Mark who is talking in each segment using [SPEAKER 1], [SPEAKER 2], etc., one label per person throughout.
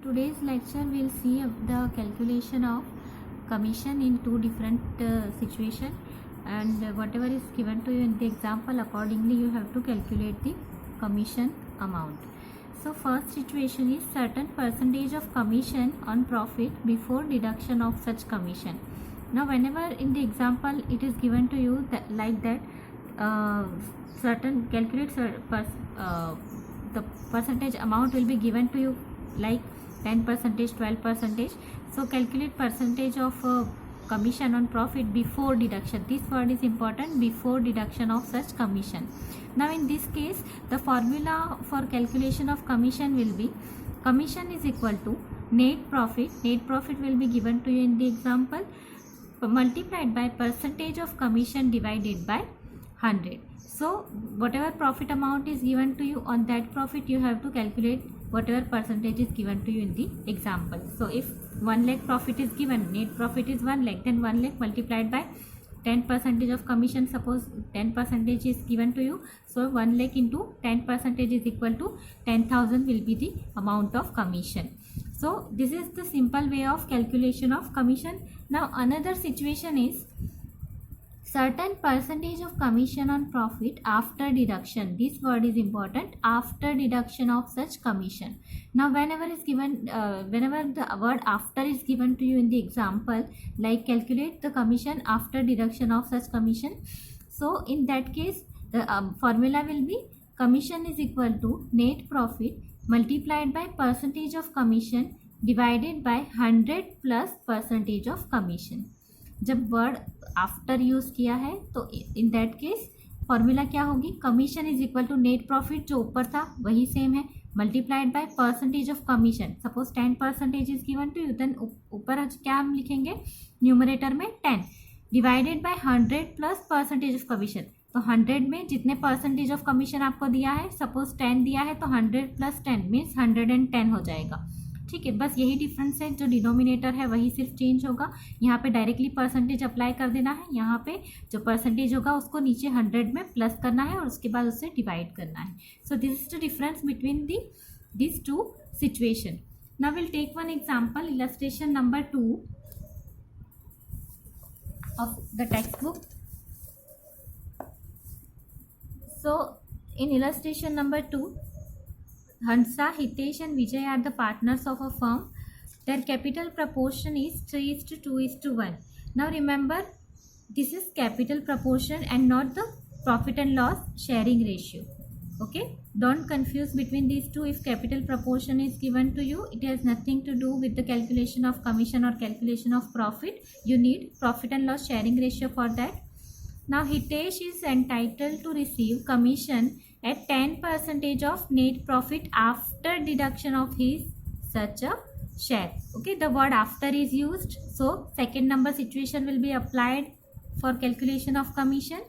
[SPEAKER 1] Today's lecture we'll see the calculation of commission in two different situations, and whatever is given to you in the example, accordingly you have to calculate the commission amount. So first situation is certain percentage of commission on profit before deduction of such commission. Now whenever in the example it is given to you that like that certain calculate the percentage amount will be given to you like 10%, 12%. So calculate percentage of commission on profit before deduction. This word is important, before deduction of such commission. Now in this case the formula for calculation of commission will be commission is equal to net profit. Net profit will be given to you in the example multiplied by percentage of commission divided by 100. So whatever profit amount is given to you, on that profit you have to calculate whatever percentage is given to you in the example. So if 1 lakh profit is given, net profit is 1 lakh, then 1 lakh multiplied by 10% of commission. Suppose 10% is given to you, so 1 lakh into 10% is equal to 10,000 will be the amount of commission. So this is the simple way of calculation of commission. Now another situation is certain percentage of commission on profit after deduction. This word is important, after deduction of such commission. Now whenever is given whenever the word after is given to you in the example, like calculate the commission after deduction of such commission, so in that case the formula will be commission is equal to net profit multiplied by percentage of commission divided by 100 plus percentage of commission. जब word after use किया है तो in that case formula क्या होगी, commission is equal to net profit, जो ऊपर था वही सेम है, multiplied by percentage of commission. Suppose 10% is given to you, then ऊपर क्या हम लिखेंगे न्यूमरेटर में 10 divided by 100 plus percentage of commission. तो 100 में जितने परसेंटेज ऑफ कमीशन आपको दिया है, सपोज 10 दिया है, तो 100 प्लस 10 मीन्स 110 हो जाएगा. ठीक है, बस यही डिफरेंस है, जो डिनोमिनेटर है वही सिर्फ चेंज होगा. यहाँ पे डायरेक्टली परसेंटेज अप्लाई कर देना है, यहाँ पे जो परसेंटेज होगा उसको नीचे 100 में प्लस करना है और उसके बाद उससे डिवाइड करना है. So this is the difference between this two situation. Now will take one example, illustration number 2 of the textbook. So in illustration number 2, Hansa, Hitesh and Vijay are the partners of a firm. Their capital proportion is 3:2:1. Now remember, this is capital proportion and not the profit and loss sharing ratio. Okay, don't confuse between these two. If capital proportion is given to you, it has nothing to do with the calculation of commission or calculation of profit. You need profit and loss sharing ratio for that. Now Hitesh is entitled to receive commission at 10% of net profit after deduction of his such a share. Okay, the word after is used, so second number situation will be applied for calculation of commission.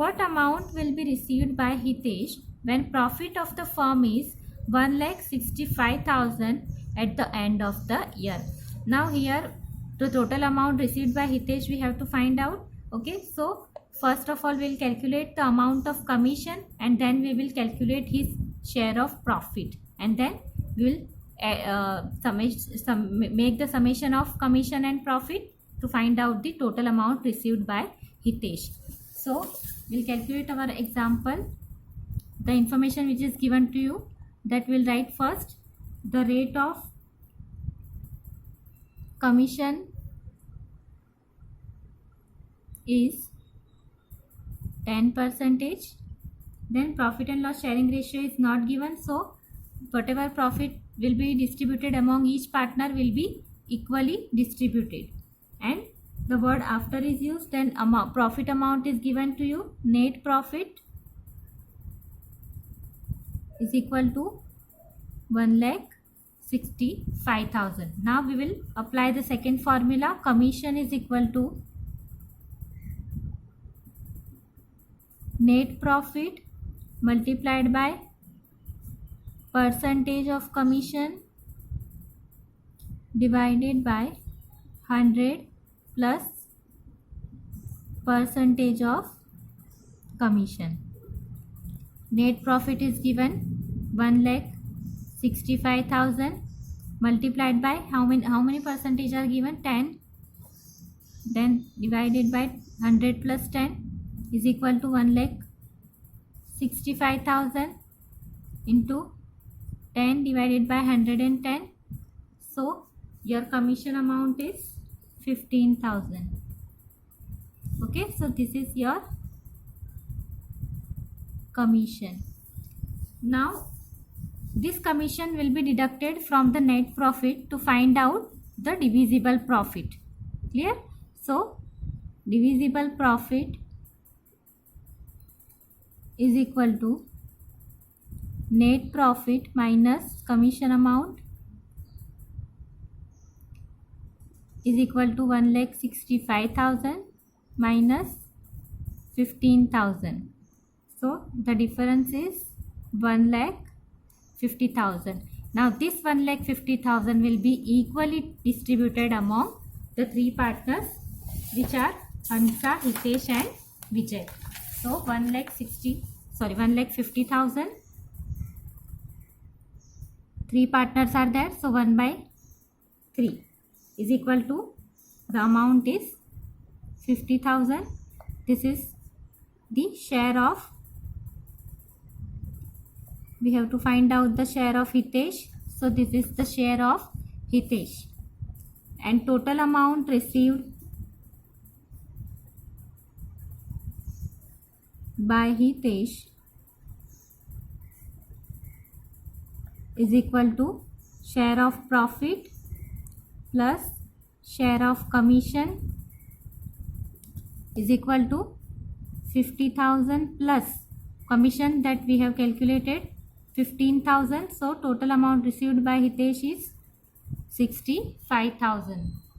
[SPEAKER 1] What amount will be received by Hitesh when profit of the firm is 1,65,000 at the end of the year? Now here the total amount received by Hitesh we have to find out. Okay, so first of all we will calculate the amount of commission and then we will calculate his share of profit, and then we will make the summation of commission and profit to find out the total amount received by Hitesh. So we will calculate our example. The information which is given to you, that we will write first. The rate of commission is 10%. Then profit and loss sharing ratio is not given, so whatever profit will be distributed among each partner will be equally distributed, and the word after is used. Then profit amount is given to you, net profit is equal to 1,65,000. Now we will apply the second formula. Commission is equal to net profit multiplied by percentage of commission divided by 100 plus percentage of commission. Net profit is given 1,65,000 multiplied by how many percentage are given? 10. Then divided by 100 plus 10 is equal to 1,65,000 into 10 divided by 110. So your commission amount is 15,000. Okay, so this is your commission. Now this commission will be deducted from the net profit to find out the divisible profit. Clear? So divisible profit is equal to net profit minus commission amount is equal to 1,65,000 minus 15,000. So the difference is 1,50,000. Now this 1,50,000 will be equally distributed among the three partners, which are Hansa, Hitesh and Vijay. So 1,50,000. Three partners are there, so 1 by 3 is equal to, the amount is 50,000. This is the share of, we have to find out the share of Hitesh. So this is the share of Hitesh, and total amount received by Hitesh is equal to share of profit plus share of commission is equal to 50,000 plus commission that we have calculated 15,000. So total amount received by Hitesh is 65,000.